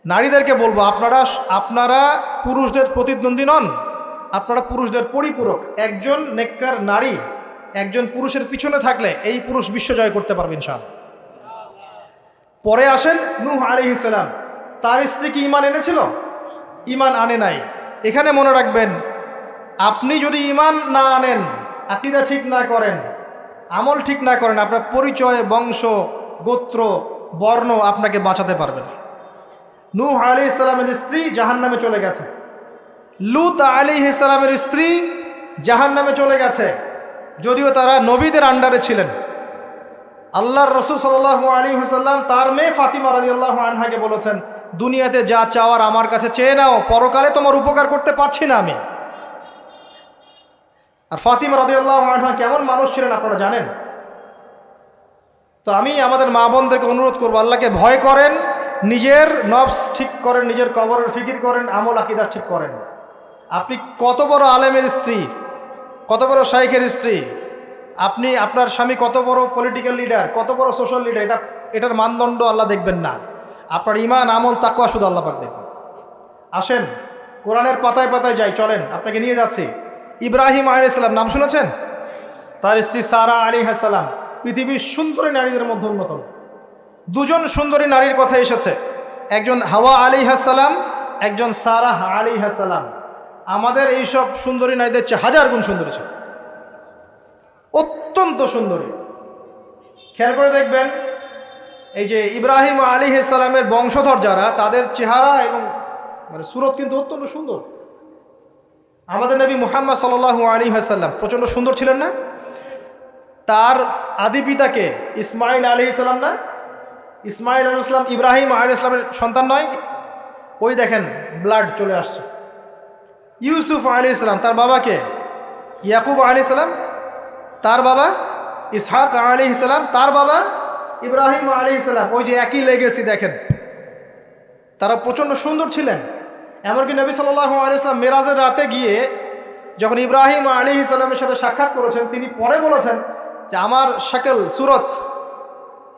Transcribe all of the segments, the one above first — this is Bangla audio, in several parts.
নারীদেরকে বলবো, আপনারা পুরুষদের প্রতিদ্বন্দ্বী নন, আপনারা পুরুষদের পরিপূরক। একজন নেককার নারী একজন পুরুষের পিছনে থাকলে এই পুরুষ বিশ্ব জয় করতে পারবে ইনশাআল্লাহ। পরে আসেন নূহ আলাইহিস সালাম, তার স্ত্রী কি ঈমান এনেছিল? ঈমান আনে নাই। এখানে মনে রাখবেন, আপনি যদি ঈমান না আনেন, আকীদা ঠিক না করেন, আমল ঠিক না করেন, আপনার পরিচয়, বংশ, গোত্র, বর্ণ আপনাকে বাঁচাতে পারবে না। নূহ আলাইহিস সালামের স্ত্রী জাহান্নামে চলে গেছে, লূত আলাইহিস সালামের স্ত্রী জাহান্নামে চলে গেছে, যদিও তারা নবীদের আন্ডারে ছিলেন। আল্লাহর রাসূল সাল্লাল্লাহু আলাইহি ওয়াসাল্লাম তার মেয়ে ফাতিমা রাদিয়াল্লাহু আনহাকে বলেছেন, দুনিয়াতে যা চাওয়ার আমার কাছে চেয়ে নাও, পরকালে তোমার উপকার করতে পারছি না আমি। আর ফাতিমা রাদিয়াল্লাহু আনহা কেমন মানুষ ছিলেন আপনারা জানেন। তো আমি আমাদের মা বোনদেরকে অনুরোধ করবো, আল্লাহকে ভয় করেন, নিজের নফস ঠিক করেন, নিজের কবরের ফিকির করেন, আমল আকীদা ঠিক করেন। আপনি কত বড় আলেমের স্ত্রী, কত বড় শাইখের স্ত্রী, আপনি আপনার স্বামী কত বড় পলিটিক্যাল লিডার, কত বড় সোশ্যাল লিডার, এটার মানদণ্ড আল্লাহ দেখবেন না। আপনার ঈমান, আমল, তাকওয়া শুধু আল্লাহ পাক দেখবেন। আসেন কোরআনের পাতায় পাতায় যাই, চলেন আপনাকে নিয়ে যাচ্ছি। ইব্রাহিম আলাইহিস সালাম নাম শুনেছেন? তার স্ত্রী সারা আলাইহিস সালাম পৃথিবীর সুন্দরী নারীদের মধ্যে অন্যতম। দুজন সুন্দরী নারীর কথা এসেছে, একজন হাওয়া আলাইহিস সালাম, একজন সারা আলাইহিস সালাম। আমাদের এইসব সুন্দরী নারীদের চেয়ে হাজার গুণ সুন্দরী ছিল, অত্যন্ত সুন্দরী। খেয়াল করে দেখবেন, এই যে ইব্রাহিম আলাইহিস সালামের বংশধর যারা, তাদের চেহারা এবং সুরত কিন্তু অত্যন্ত সুন্দর। আমাদের নবী মুহাম্মদ সাল্লাল্লাহু আলাইহি ওয়াসাল্লাম প্রচণ্ড সুন্দর ছিলেন না? তার আদি পিতাকে ইসমাইল আলাইহিস সালাম না? ইসমাইল আলাইহিস সালাম ইব্রাহিম আলাইহিস সালামের সন্তান নয়? ওই দেখেন ব্লাড চলে আসছে। ইউসুফ আলাইহিস সালাম তার বাবাকে, ইয়াকুব আলাইহিস সালাম তার বাবা, ইসহাক আলাইহিস সালাম তার বাবা, ইব্রাহিম আলাইহিস সালাম, ওই যে একই লেগেসি দেখেন। তারা প্রচণ্ড সুন্দর ছিলেন। এমনকি নবী সাল্লাল্লাহু আলাইহি ওয়াসাল্লাম মেরাজের রাতে গিয়ে যখন ইব্রাহিম আলাইহিস সালামের সাথে সাক্ষাৎ করেছেন, তিনি পরে বলেছেন যে আমার শাকল, সুরত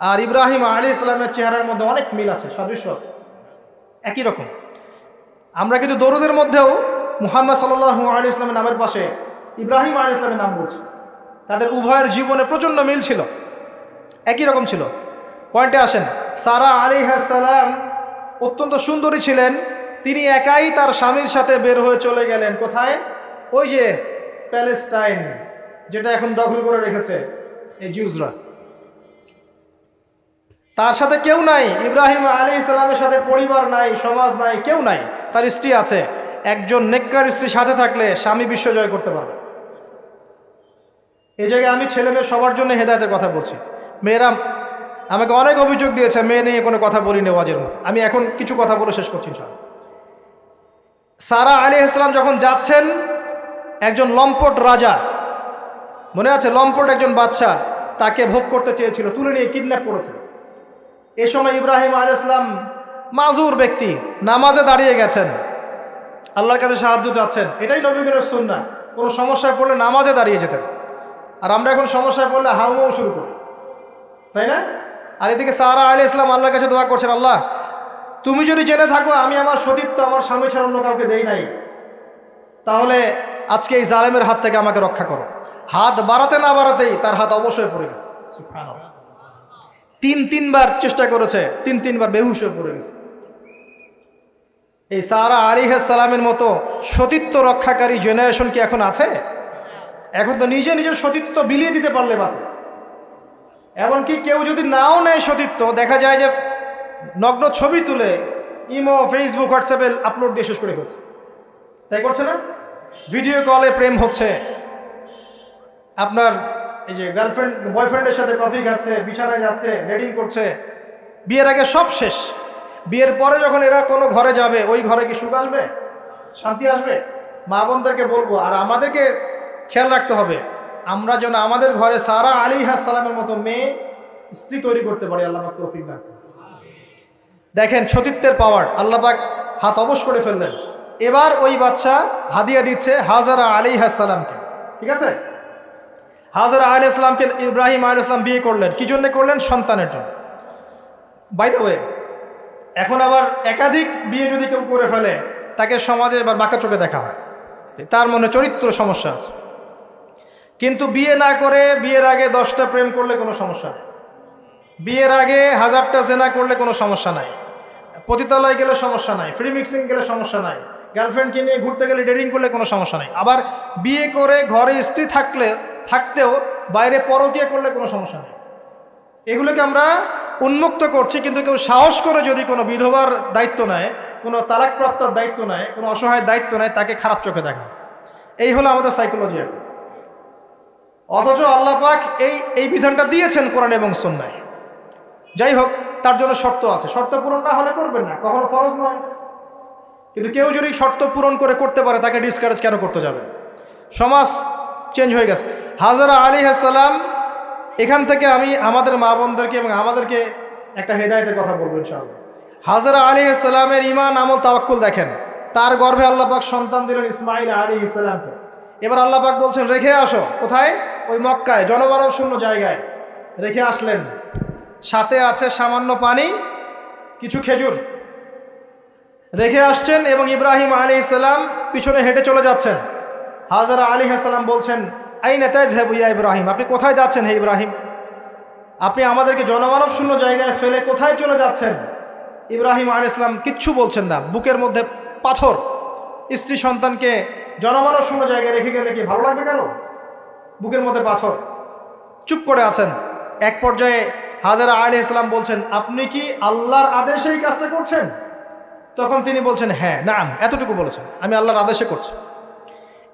আর ইব্রাহিম আলাইহিস সালামের চেহারার মধ্যে অনেক মিল আছে, সাদৃশ্য আছে, একই রকম। আমরা কিন্তু দরুদের মধ্যেও মুহাম্মদ সাল্লাল্লাহু আলাইহি ওয়াসাল্লামের নামের পাশে ইব্রাহিম আলাইহিস সালামের নাম বলছি। তাদের উভয়ের জীবনে প্রচণ্ড মিল ছিল, একই রকম ছিল। পয়েন্টে আসেন, সারা আলাইহিস সালাম অত্যন্ত সুন্দরী ছিলেন। তিনি একাই তার স্বামীর সাথে বের হয়ে চলে গেলেন কোথায়? ওই যে প্যালেস্টাইন, যেটা এখন দখল করে রেখেছে এই জিউসরা। তার সাথে কেউ নাই, ইব্রাহিম আলাইহিস সালামের সাথে পরিবার নাই, সমাজ নাই, কেউ নাই। তার স্ত্রী আছে। একজন নেককার স্ত্রী সাথে থাকলে স্বামী বিশ্ব জয় করতে পারবে। এই জায়গায় আমি ছেলে মেয়ে সবার জন্য হেদায়েতের কথা বলছি। মেয়েরা আমাকে অনেক অভিযোগ দিয়েছে, মেয়ে নিয়ে কোনো কথা বলিনি ওয়াজের মধ্যে। আমি এখন কিছু কথা বলে শেষ করছি ইনশাআল্লাহ। সারা আলাইহিস সালাম যখন যাচ্ছেন, একজন লম্পট রাজা, মনে আছে, লম্পট একজন বাদশা তাকে ভোগ করতে চেয়েছিল, তুলে নিয়ে কিডন্যাপ করেছে। এ সময় ইব্রাহিম আলাইহিস সালাম মাজুর ব্যক্তি, নামাজে দাঁড়িয়ে গেছেন, আল্লাহর কাছে সাহায্য চাচ্ছেন। এটাই নবীদের সুন্নাহ। কোনো সমস্যায় পড়লে নামাজে দাঁড়িয়ে যেতেন। আর আমরা এখন সমস্যায় পড়লে হাউমাউ শুরু করি, তাই না? আর এদিকে সারা আলাইহিস সালাম আল্লাহর কাছে দোয়া করছেন, আল্লাহ তুমি যদি জেনে থাকো আমি আমার সতীত্ব আমার স্বামী ছাড়া অন্য কাউকে দেই নাই, তাহলে আজকে এই জালেমের হাত থেকে আমাকে রক্ষা করো। হাত বাড়াতে না বাড়াতেই তার হাত অবশ্যই পড়ে গেছে। সুবহানাল্লাহ। তিনবার চেষ্টা করেছে, তিনবার বেহুশ হয়ে পড়ে গেছে। এই সারা আলাইহিস সালামের মতো সতীত্ব রক্ষাকারী জেনারেশন কি এখন আছে? এখন তো নিজের সতীত্ব বিলিয়ে দিতে পারলে বাঁচে। এমনকি কেউ যদি নাও নেয় সতীত্ব, দেখা যায় যে নগ্ন ছবি তুলে ইমো, ফেসবুক, হোয়াটসঅ্যাপে আপলোড দিয়ে শেষ করে ফেলছে, তাই করছে না? ভিডিও কলে প্রেম হচ্ছে, আপনার এই যে গার্লফ্রেন্ড বয়ফ্রেন্ডের সাথে কফি খাচ্ছে, বিছানায় যাচ্ছে, ডেটিং করছে। বিয়ের আগে সব শেষ, বিয়ের পরে যখন এরা কোনো ঘরে যাবে, ওই ঘরে কি সুখ আসবে, শান্তি আসবে? মা বোনদেরকে বলবো, আর আমাদেরকে খেয়াল রাখতে হবে, আমরা যেন আমাদের ঘরে সারা আলাইহিস সালামের মতো মেয়ে, স্ত্রী তৈরি করতে পারি। আল্লাহ পাক তৌফিক দান। দেখেন সতীত্বের পাওয়ার, আল্লাহ পাক হাত অবশ করে ফেললেন। এবার ওই বাচ্চা হাদিয়া দিচ্ছে হাজারা আলাইহিস সালামকে, ঠিক আছে? হাজারা আলাইহিস সালামকে ইব্রাহিম আলাইহিস সালাম বিয়ে করলেন, কি জন্য করলেন? সন্তানের জন্য। বাই দ্য ওয়ে, এখন আবার একাধিক বিয়ে যদি কেউ করে ফেলে তাকে সমাজে এবার বাঁকা চোখে দেখা হয়, তার মনে চরিত্র সমস্যা আছে। কিন্তু বিয়ে না করে বিয়ের আগে 10টা প্রেম করলে কোনো সমস্যা নেই, বিয়ের আগে 1000টা জেনা করলে কোনো সমস্যা নাই, পতিতালয় গেলে সমস্যা নাই, ফ্রি মিক্সিং গেলে সমস্যা নাই, গার্লফ্রেন্ডকে নিয়ে ঘুরতে গেলে ডেটিং করলে কোনো সমস্যা নাই। আবার বিয়ে করে ঘরে স্ত্রী থাকতেও বাইরে পরকীয়া করলে কোনো সমস্যা নেই। এগুলোকে আমরা উন্মুক্ত করছি, কিন্তু কেউ সাহস করে যদি কোনো বিধবার দায়িত্ব নেয়, কোনো তালাকপ্রাপ্তর দায়িত্ব নেয়, কোনো অসহায়ের দায়িত্ব নেয়, তাকে খারাপ চোখে দেখা। এই হলো আমাদের সাইকোলজি এখন। অথচ আল্লাহ পাক এই বিধানটা দিয়েছেন কোরআন এবং সুন্নায়। যাই হোক, তার জন্য শর্ত আছে, শর্ত পূরণ না হলে করবেন না, কখনো ফরজ নয়। কিন্তু কেউ যদি শর্ত পূরণ করে করতে পারে তাকে ডিসকারেজ কেন করতে যাবে? সমাজ চেঞ্জ হয়ে গেছে। হাজরা আলাইহিস সালাম, এখান থেকে আমি আমাদের মা বোনদেরকে এবং আমাদেরকে একটা হেদায়েতের কথা বলবো ইনশাআল্লাহ। হাজরা আলাইহিস সালামের ঈমান, আমল, তাওয়াক্কুল দেখেন। তার গর্ভে আল্লাহ পাক সন্তান দিলেন ইসমাঈল আলাইহিস সালামকে। এবার আল্লাহ পাক বলছেন রেখে আসো। কোথায়? ওই মক্কায়, জনমানব শূন্য জায়গায় রেখে আসলেন। সাথে আছে সামান্য পানি, কিছু খেজুর রেখে আসছেন, এবং ইব্রাহিম আলাইহিস সালাম পিছনে হেঁটে চলে যাচ্ছেন। হাজরা আলাইহিস সালাম বলছেন আইনা তাযহাবু ইয়া ইব্রাহিম, আপনি কোথায় যাচ্ছেন হে ইব্রাহিম? আপনি আমাদেরকে জনমানব শূন্য জায়গায় ফেলে কোথায় চলে যাচ্ছেন? ইব্রাহিম আলাইহিস সালাম কিচ্ছু বলছেন না, বুকের মধ্যে পাথর। স্ত্রী সন্তানকে জনমানব শূন্য জায়গায় রেখে গেলে কি ভালো লাগবে কারো? বুকের মধ্যে পাথর, চুপ করে আছেন। এক পর্যায়ে হাজরা আলাইহিস সালাম বলছেন আপনি কি আল্লাহর আদেশে এই কাজটা করছেন? তখন তিনি বলছেন হ্যাঁ, নাম, এতটুকু বলেছেন, আমি আল্লাহর আদেশে করছি।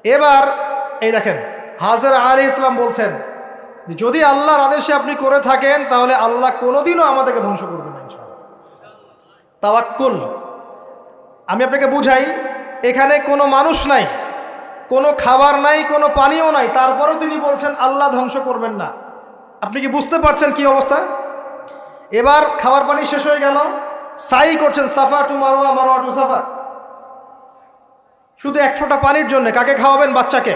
এবার এই দেখেন, হাজরা আলাইহিস সালাম বলছেন যদি আল্লাহর আদেশে আপনি করে থাকেন তাহলে আল্লাহ কোনোদিনও আমাদেরকে ধ্বংস করবেন না ইনশাআল্লাহ। তাওয়াক্কুল। আমি আপনাকে বুঝাই, এখানে কোনো মানুষ নাই, কোনো খাবার নাই, কোনো পানিও নাই, তারপরেও তিনি বলছেন আল্লাহ ধ্বংস করবেন না। আপনি কি বুঝতে পারছেন কি অবস্থা? এবার খাবার পানি শেষ হয়ে গেল, সাই করছেন সাফা টু মারওয়া, মারওয়া টু সাফা, শুধু এক ফোঁটা পানির জন্য। কাকে খাওয়াবেন? বাচ্চাকে।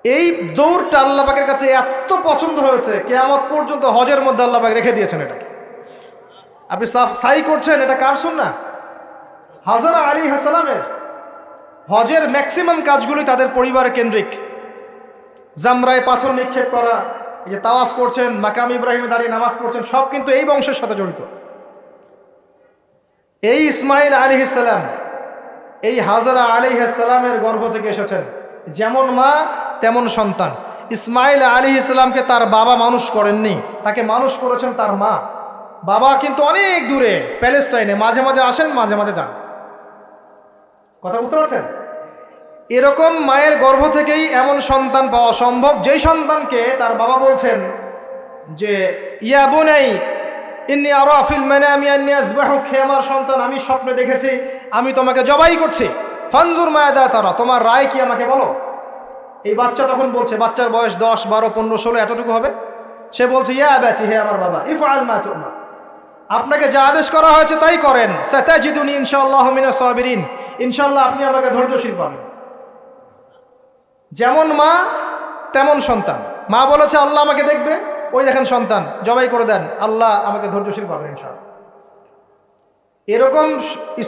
এই দৌড়টা আল্লাহ পাকের কাছে এত পছন্দ হয়েছে, কিয়ামত পর্যন্ত হজের মধ্যে আল্লাহ পাক রেখে দিয়েছেন এটাকে। আপনি সাই করছেন, এটা কার সুন্নাহ? হাজরা আলাইহিস সালামের। হজের ম্যাক্সিমাম কাজগুলি তাদের পরিবার কেন্দ্রিক। জামরায় পাথর নিক্ষেপ করা, এই যে তাওয়াফ করছেন, মাকাম ইব্রাহিমে দাঁড়িয়ে নামাজ পড়ছেন, সব কিন্তু এই বংশের সাথে জড়িত। এই ইসমাঈল আলাইহিস সালাম এই হাজরা আলাইহিস সালামের গর্ভ থেকে এসেছেন। যেমন মা তেমন সন্তান। ইসমাঈল আলাইহিস সালামকে তার বাবা মানুষ করেননি, তাকে মানুষ করেছেন তার মা। বাবা কিন্তু অনেক দূরে প্যালেস্টাইনে, মাঝে মাঝে আসেন, মাঝে মাঝে যান। কথা বুঝতে পারছেন? এরকম মায়ের গর্ভ থেকেই এমন সন্তান পাওয়া সম্ভব, যেই সন্তানকে তার বাবা বলছেন যে ইয়া বুনাই ইন্নী আরা ফিল মানামি আন্নী আযবাহুক, হে আমার সন্তান, আমি স্বপ্নে দেখেছি আমি তোমাকে জবাই করছি, ফানজুর মাযা তারা, তোমার রায় কি আমাকে বলো। এই বাচ্চা তখন বলছে, বাচ্চার বয়স 10, 12, 15, 16 এতটুকু হবে। সে বলছে ইয়া আবাতি, হে আমার বাবা, ইফআল মা তু'মার, আপনাকে যা আদেশ করা হয়েছে তাই করেন। সাতাজিদুনি ইনশাআল্লাহু মিনাস সাবিরিন, ইনশাআল্লাহ আপনি আমাকে ধৈর্যশীল পাবেন। যেমন মা তেমন সন্তান। মা বলেছে আল্লাহ আমাকে দেখবে, ওই দেখেন সন্তান জবাই করে দেন, আল্লাহ আমাকে ধৈর্যশীল পাবেন ইনশাআল্লাহ। এরকম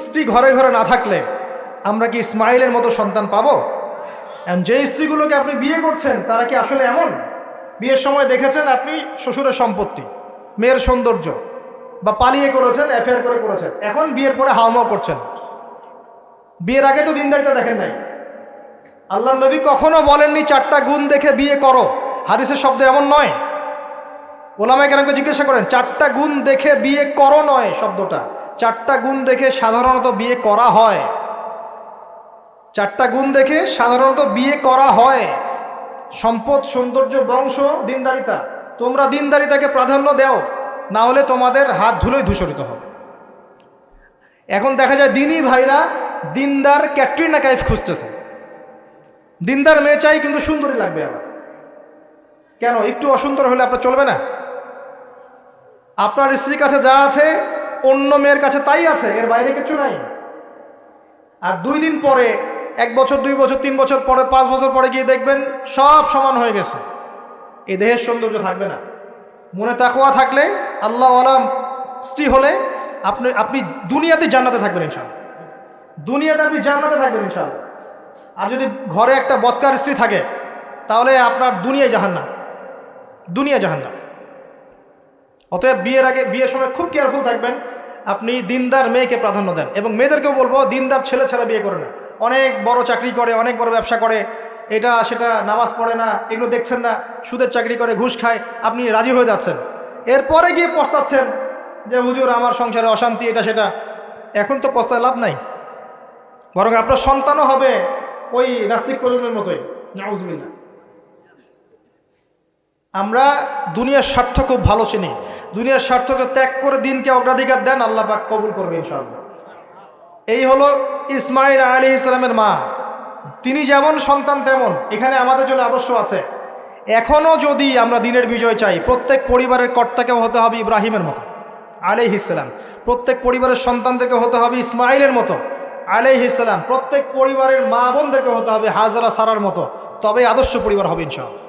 স্ত্রী ঘরে ঘরে না থাকলে আমরা কি ইসমাইলের মতো সন্তান পাবো? যে স্ত্রীগুলোকে আপনি বিয়ে করছেন তারা কি আসলে এমন? বিয়ের সময় দেখেছেন আপনি শ্বশুরের সম্পত্তি, মেয়ের সৌন্দর্য, বা পালিয়ে করেছেন, অ্যাফেয়ার করে করেছেন, এখন বিয়ের পরে হাওমাও করছেন। বিয়ের আগে তো দিনদারিতা দেখেন নাই। আল্লাহ নবী কখনো বলেননি 4টা গুণ দেখে বিয়ে করো, হাদিসের শব্দ এমন নয়। ওলামায়ে কেরামকে জিজ্ঞাসা করেন 4টা গুণ দেখে বিয়ে করো নয় শব্দটা, 4টা গুণ দেখে সাধারণত বিয়ে করা হয়। 4টা গুণ দেখে সাধারণত বিয়ে করা হয়। সম্পদ, সৌন্দর্য, বংশ, দিনদারিতা। তোমরা দিনদারিতাকে প্রাধান্য দাও, না হলে তোমাদের হাত ধুলোয় ধূসরিত হবে। এখন দেখা যায় দিনী ভাইরা দিনদার ক্যাটরিনা কাইফ খুঁজতেছে। দিনদার মেয়ে চাই কিন্তু সুন্দরী লাগবে আবার। কেন? একটু অসুন্দর হলে আপনার চলবে না? আপনার স্ত্রীর কাছে যা আছে অন্য মেয়ের কাছে তাই আছে, এর বাইরে কিছু নাই। আর 2 দিন পরে, 1 বছর, 2 বছর, 3 বছর পরে, 5 বছর পরে গিয়ে দেখবেন সব সমান হয়ে গেছে। এই দেহের সৌন্দর্য থাকবে না। মনে তাকওয়া থাকলে, আল্লাহওয়ালা স্ত্রী হলে আপনি আপনি দুনিয়াতে জান্নাতে থাকবেন ইনশাআল্লাহ। দুনিয়াতে আপনি জান্নাতে থাকবেন ইনশাআল্লাহ। আর যদি ঘরে একটা বদকার স্ত্রী থাকে তাহলে আপনার দুনিয়ায় জাহান্নাম, দুনিয়া জাহান্নাম। অতএব বিয়ের আগে, বিয়ের সময় খুব কেয়ারফুল থাকবেন। আপনি দিনদার মেয়েকে প্রাধান্য দেন, এবং মেয়েদেরকেও বলবো দিনদার ছেলে ছাড়া বিয়ে করে না। অনেক বড় চাকরি করে, অনেক বড় ব্যবসা করে, এটা সেটা, নামাজ পড়ে না, এগুলো দেখছেন না, সুদের চাকরি করে, ঘুষ খায়, আপনি রাজি হয়ে যাচ্ছেন, এরপরে গিয়ে পস্তাচ্ছেন যে হুজুর আমার সংসারে অশান্তি, এটা সেটা। এখন তো পস্তায় লাভ নাই, বরং আপনার সন্তানও হবে ওই নাস্তিক প্রজন্মের মতোই, নাউজুবিল্লাহ। আমরা দুনিয়ার স্বার্থ খুব ভালো চিনি, দুনিয়ার স্বার্থকে ত্যাগ করে দিনকে অগ্রাধিকার দেন, আল্লাহ পাক কবুল করবে ইনশাআল্লাহ। এই হলো ইসমাইল আলাইহিস সালামের মা, তিনি যেমন সন্তান তেমন এখানে আমাদের জন্য আদর্শ আছে। এখনও যদি আমরা দিনের বিজয় চাই, প্রত্যেক পরিবারের কর্তাকেও হতে হবে ইব্রাহিমের মতো আলাইহিস সালাম, প্রত্যেক পরিবারের সন্তানদেরকে হতে হবে ইসমাইলের মতো আলাইহিস সালাম, প্রত্যেক পরিবারের মা বোনদেরকে হতে হবে হাজরা সারার মতো, তবে আদর্শ পরিবার হবে ইনশাআল্লাহ।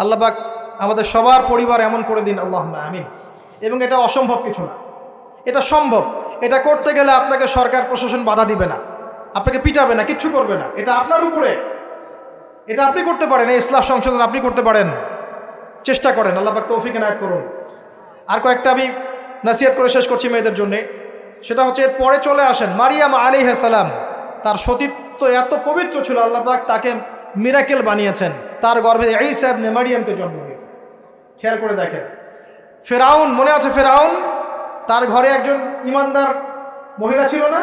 আল্লাহ পাক আমাদের সবার পরিবার এমন করে দিন, আল্লাহুম্মা আমিন। এবং এটা অসম্ভব কিছু না, এটা সম্ভব। এটা করতে গেলে আপনাকে সরকার প্রশাসন বাধা দিবে না, আপনাকে পিটাবে না, কিচ্ছু করবে না, এটা আপনার উপরে, এটা আপনি করতে পারেন। এই ইসলাহ সংশোধন আপনি করতে পারেন, চেষ্টা করেন, আল্লাহ পাক তৌফিক এনায়েত করুন। আর কয়েকটা আমি নসিহত করে শেষ করছি মেয়েদের জন্যে, সেটা হচ্ছে এর পরে চলে আসেন মারিয়াম আলাইহিস সালাম। তার সতীত্ব এত পবিত্র ছিল, আল্লাহ পাক তাকে মিরাকেল বানিয়েছেন, তার গর্ভে ঈসা ইবনে মারিয়ামকে জন্ম দিয়েছেন। খেয়াল করে দেখেন, ফেরাউন, মনে আছে ফেরাউন, তার ঘরে একজন ইমানদার মহিলা ছিল না?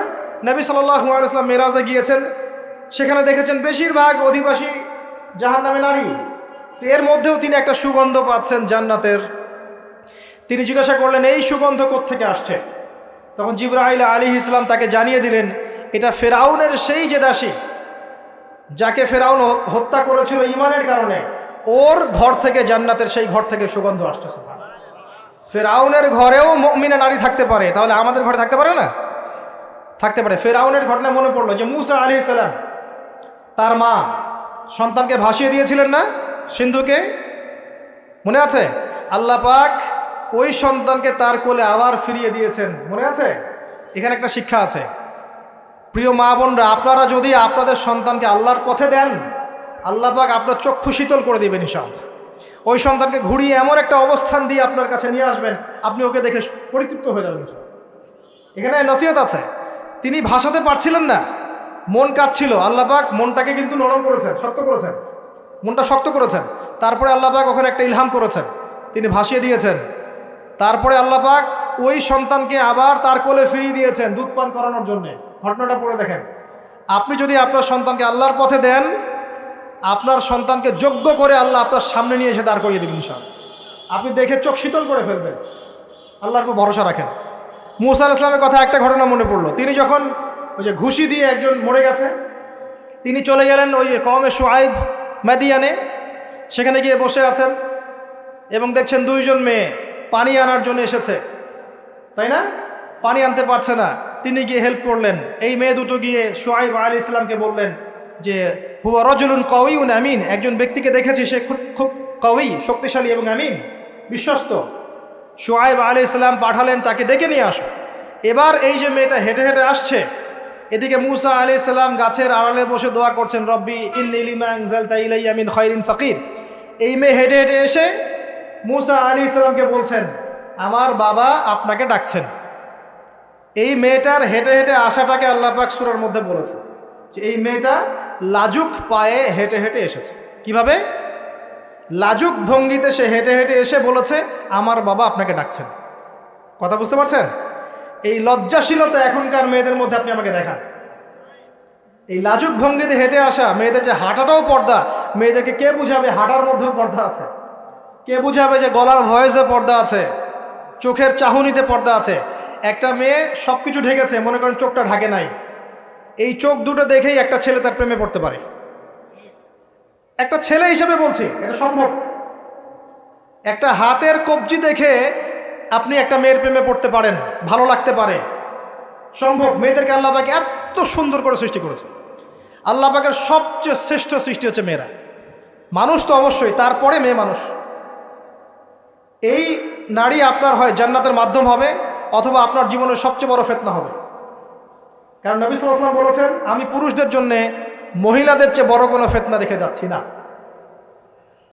নবী সাল্লাল্লাহু আলাইহি ওয়াসাল্লাম মেরাজে গিয়েছেন, সেখানে দেখেছেন বেশিরভাগ অধিবাসী জাহান্নামে নারী, এর মধ্যেও তিনি একটা সুগন্ধ পাচ্ছেন জান্নাতের। তিনি জিজ্ঞাসা করলেন এই সুগন্ধ কোত্থেকে আসছে? তখন জিবরাইল আলাইহিস সালাম তাকে জানিয়ে দিলেন, এটা ফেরাউনের সেই যে দাসী যাকে ফেরাউন হত্যা করেছিল ঈমানের কারণে, ওর ঘর থেকে, জান্নাতের সেই ঘর থেকে সুগন্ধ আসছে। ফেরাউনের ঘরেও মুমিনা নারী থাকতে পারে, তাহলে আমাদের ঘরে থাকতে পারে না? থাকতে পারে। ফেরাউনের ঘটনা মনে পড়লো যে মুসা আলাইহিস সালাম, তার মা সন্তানকে ভাসিয়ে দিয়েছিলেন না সিন্ধুকে, মনে আছে? আল্লাহ পাক ওই সন্তানকে তার কোলে আবার ফিরিয়ে দিয়েছেন, মনে আছে? এখানে একটা শিক্ষা আছে। প্রিয় মা বোনরা, আপনারা যদি আপনাদের সন্তানকে আল্লাহর পথে দেন, আল্লাহ পাক আপনার চক্ষু শীতল করে দিবেন ইনশাআল্লাহ। ওই সন্তানকে ঘুরিয়ে এমন একটা অবস্থান দিয়ে আপনার কাছে নিয়ে আসবেন, আপনি ওকে দেখে পরিতৃপ্ত হয়ে যাবেন ইনশাআল্লাহ। এখানে নসিহত আছে, তিনি ভাসাতে পারছিলেন না, মন কাঁদছিল, আল্লাহ পাক মনটাকে কিন্তু নরম করেছেন, শক্ত করেছেন, মনটা শক্ত করেছেন। তারপরে আল্লাহ পাক ওখানে একটা ইলহাম করেছেন, তিনি ভাসিয়ে দিয়েছেন। তারপরে আল্লাহ পাক ওই সন্তানকে আবার তার কোলে ফিরিয়ে দিয়েছেন দুধ পান করানোর জন্যে। ঘটনাটা পড়ে দেখেন। আপনি যদি আপনার সন্তানকে আল্লাহর পথে দেন, আপনার সন্তানকে যোগ্য করে আল্লাহ আপনার সামনে নিয়ে এসে দাঁড় করিয়ে দেবেন ইনশাআল্লাহ। আপনি দেখে চোখ শীতল করে ফেলবেন, আল্লাহর উপর ভরসা রাখেন। মুসা আলাইহিস সালামের কথা একটা ঘটনা মনে পড়লো। তিনি যখন ওই যে ঘুষি দিয়ে একজন মরে গেছে, তিনি চলে গেলেন ওই কওমে শুআইব মাদিয়ানে, সেখানে গিয়ে বসে আছেন এবং দেখছেন দুইজন মেয়ে পানি আনার জন্য এসেছে, তাই না? পানি আনতে পারছে না, তিনি গিয়ে হেল্প করলেন। এই মেয়ে দুটো গিয়ে শুআইব আলাইহিস সালামকে বললেন যে হুয়া রাজুলুন কাওয়িউন আমিন, একজন ব্যক্তিকে দেখেছি সে খুব কাওয়ি, শক্তিশালী এবং আমিন, বিশ্বস্ত। শুআইব আলাইহিস সালাম পাঠালেন তাকে ডেকে নিয়ে আসো। এবার এই যে মেয়েটা হেঁটে হেঁটে আসছে, এদিকে মুসা আলাইহিস সালাম গাছের আড়ালে বসে দোয়া করছেন, রব্বি ইন্নী লিমা আনজালতা ইলাইয়া মিন খায়রিন ফাকির। এই মেয়ে হেঁটে হেঁটে এসে মুসা আলাইহিস সালামকে বলছেন, আমার বাবা আপনাকে ডাকছেন। এই মেয়েটার হেঁটে হেঁটে আসাটাকে আল্লাহ পাক সূরার মধ্যে বলেছে যে এই মেয়েটা লাজুক পায়ে হেঁটে হেঁটে এসেছে। কিভাবে? লাজুক ভঙ্গিতে সে হেঁটে হেঁটে এসে বলেছে, আমার বাবা আপনাকে ডাকছেন। কথা বুঝতে পারছেন? এই লজ্জাশীলতা এখনকার মেয়েদের মধ্যে আপনি আমাকে দেখান। এই লাজুক ভঙ্গিতে হেঁটে আসা মেয়েদের যে হাঁটাটাও পর্দা, মেয়েদেরকে কে বুঝাবে হাঁটার মধ্যেও পর্দা আছে? কে বুঝাবে যে গলার ভয়েসে পর্দা আছে, চোখের চাহনিতে পর্দা আছে? একটা মেয়ে সব কিছু ঢেকেছে, মনে করেন চোখটা ঢাকে নাই, এই চোখ দুটো দেখেই একটা ছেলে তার প্রেমে পড়তে পারে। একটা ছেলে হিসেবে বলছি, এটা সম্ভব। একটা হাতের কবজি দেখে আপনি একটা মেয়ের প্রেমে পড়তে পারেন, ভালো লাগতে পারে, সম্ভব। মেয়েদেরকে আল্লাহ পাক এত সুন্দর করে সৃষ্টি করেছে। আল্লাহ পাকের সবচেয়ে শ্রেষ্ঠ সৃষ্টি হচ্ছে মেয়েরা। মানুষ তো অবশ্যই, তারপরে মেয়ে মানুষ। এই নারী আপনার হয় জান্নাতের মাধ্যম হবে, অথবা আপনার জীবনের সবচেয়ে বড় ফিতনা হবে। কারণ নবী সাল্লাল্লাহু আলাইহি ওয়াসাল্লাম বলেছেন, আমি পুরুষদের জন্য মহিলাদের চেয়ে বড় কোনো ফিতনা রেখে যাচ্ছি না।